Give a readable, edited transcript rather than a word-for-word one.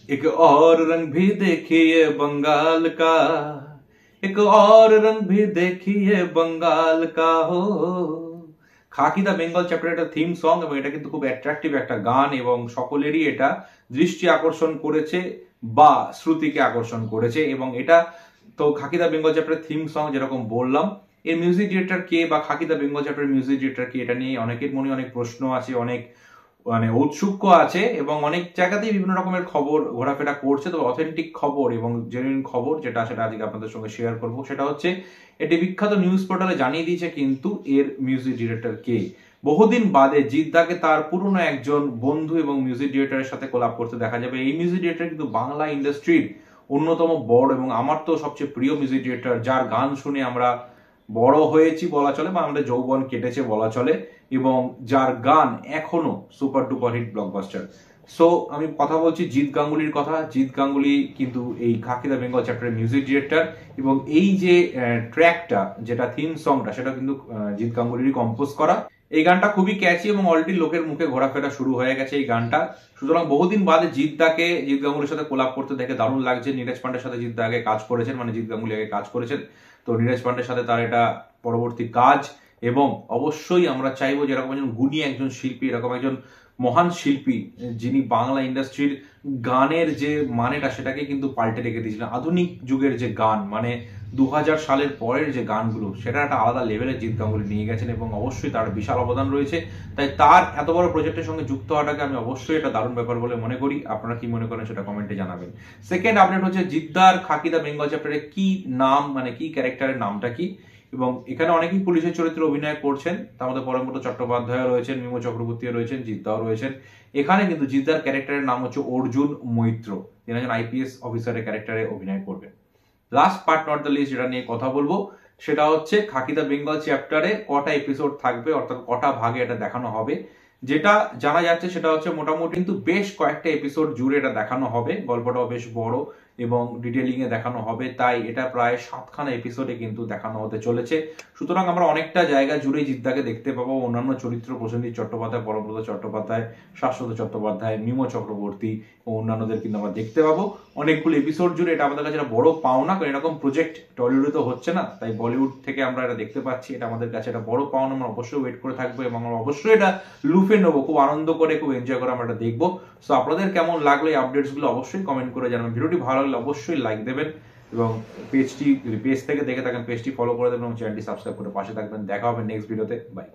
एक और रंग भी देखिए बंगाल का, एक और रंग भी देखिए बंगाल का हो। খাকি দা বেঙ্গল চ্যাপ্টার একটা থিম সং এবং এটা কিন্তু খুব অ্যাট্রাকটিভ একটা গান এবং সকলেরই এটা দৃষ্টি আকর্ষণ করেছে বা শ্রুতিকে আকর্ষণ করেছে এবং এটা তো খাকি দা বেঙ্গল চ্যাপ্টার থিম সং যেরকম বললাম, এর মিউজিক ডিরেক্টর কে বা খাকি দা বেঙ্গল চ্যাপ্টার মিউজিক ডিরেক্টর কে, এটা নিয়ে অনেকের মনে অনেক প্রশ্ন আছে, অনেক মানে ঔৎসুক্য আছে এবং অনেক জায়গাতেই বিভিন্ন রকমের খবর ঘোরাফেরা করছে। তবে অথেন্টিক খবর এবং জেনুইন খবর যেটা সেটা আজকে আপনাদের সঙ্গে শেয়ার করব, সেটা হচ্ছে এটি বিখ্যাত নিউজ পোর্টালে জানিয়ে দিয়েছে কিন্তু এর মিউজিক ডিরেক্টর কে। বহুদিন বাদে জিদ্দাকে তার পুরনো একজন বন্ধু এবং মিউজিক ডিরেক্টরের সাথে কোলাব করতে দেখা যাবে। এই মিউজিক ডিরেক্টর কিন্তু বাংলা ইন্ডাস্ট্রির অন্যতম বড় এবং আমার তো সবচেয়ে প্রিয় মিউজিক ডিরেক্টর, যার গান শুনে আমরা বড় হয়েছি বলা চলে বা আমাদের যৌবন কেটেছে বলা চলে এবং যার গান এখনো super duper hit blockbuster. So আমি কথা বলছি জিৎ গাঙ্গুলির কথা। জিৎ গাঙ্গুলি কিন্তু এই খাকি দা বেঙ্গল চ্যাপ্টারের মিউজিক ডিরেক্টর এবং এই যে ট্র্যাকটা যেটা থিম সংটা সেটা কিন্তু জিৎ গাঙ্গুলিরই কম্পোজ করা। এই গানটা খুবই ক্যাচি এবং অলরেডি লোকের মুখে ঘোরাফেরা শুরু হয়ে গেছে এই গানটা। সুতরাং বহুদিন বাদে জিৎ গাঙ্গুলির সাথে কোলাপ করতে দেখে দারুণ লাগছে। নীরজ পান্ডের সাথে জিৎ আগে কাজ করেছেন, মানে জিৎ গাঙ্গুলি আগে কাজ করেছেন, তো নীরজ পান্ডের সাথে তার এটা পরবর্তী কাজ এবং অবশ্যই আমরা চাইবো যে এরকম একজন গুণী একজন শিল্পী, এরকম একজন মহান শিল্পী যিনি বাংলা ইন্ডাস্ট্রির গানের যে মানেটা সেটাকে কিন্তু পাল্টে রেখে দিয়েছিলেন। আধুনিক যুগের যে গান মানে 2000 সালের পরের যে গানগুলো সেটা একটা আলাদা লেভেলে জিৎ গাঙ্গুলি নিয়ে গেছেন এবং অবশ্যই তার বিশাল অবদান রয়েছে। তাই তার এত বড় প্রজেক্টের সঙ্গে যুক্ত হওয়াটাকে আমি অবশ্যই এটা দারুণ ব্যাপার বলে মনে করি। আপনারা কি মনে করেন সেটা কমেন্টে জানাবেন। সেকেন্ড আপডেট হচ্ছে জিদ্দার খাকি দা বেঙ্গল চ্যাপ্টারে কি নাম, মানে কি ক্যারেক্টারের নামটা কি, এবং এখানে অনেকেই পুলিশের চরিত্রে অভিনয় করছেন। তার মধ্যে পরমব্রত চট্টোপাধ্যায় রয়েছেন, মিমো চক্রবর্তী রয়েছেন, জিদ্দাও রয়েছেন। এখানে কিন্তু জিদ্দার ক্যারেক্টারের নাম হচ্ছে অর্জুন মৈত্র, তিনি একজন আইপিএস অফিসারের ক্যারেক্টারে অভিনয় করবেন। Last part not the least যেটা নিয়ে কথা বলবো সেটা হচ্ছে খাকি দা বেঙ্গল চ্যাপ্টারে কটা এপিসোড থাকবে, অর্থাৎ কটা ভাগে এটা দেখানো হবে। যেটা জানা যাচ্ছে সেটা হচ্ছে মোটামুটি কিন্তু বেশ কয়েকটা এপিসোড জুড়ে এটা দেখানো হবে। গল্পটাও বেশ বড় এবং ডিটেলিং এ দেখানো হবে, তাই এটা প্রায় 7খানা এপিসোডে কিন্তু দেখানো হতে চলেছে। সুতরাং আমরা অনেকটা জায়গা জুড়েই জিদ্দাকে দেখতে পাবো। অন্যান্য চরিত্র প্রসেনজিৎ চট্টোপাধ্যায়, পরমব্রত চট্টোপাধ্যায়, শাশ্বত চট্টোপাধ্যায়, মিমো চক্রবর্তী ও অন্যান্যদের কিন্তু আমরা দেখতে পাবো অনেকগুলো এপিসোড জুড়ে। এটা আমাদের কাছে একটা বড় পাওনা, কারণ এরকম প্রজেক্ট টলিউডে তো হচ্ছে না, তাই বলিউড থেকে আমরা এটা দেখতে পাচ্ছি। এটা আমাদের কাছে একটা বড় পাওনা, আমরা অবশ্যই ওয়েট করে থাকবো এবং আমরা অবশ্যই এটা লুফে নেবো, খুব আনন্দ করে খুব এনজয় করে আমরা এটা দেখবো। সো আপনাদের কেমন লাগলো এই আপডেটস গুলো অবশ্যই কমেন্ট করে জানাবেন। ভিডিওটি ভালো লাগলে অবশ্যই লাইক দেবেন এবং পেজ থেকে দেখে থাকেন পেজটি ফলো করে দেবেন এবং চ্যানেলটি সাবস্ক্রাইব করে পাশে থাকবেন। দেখা হবে নেক্সট ভিডিওতে। বাই।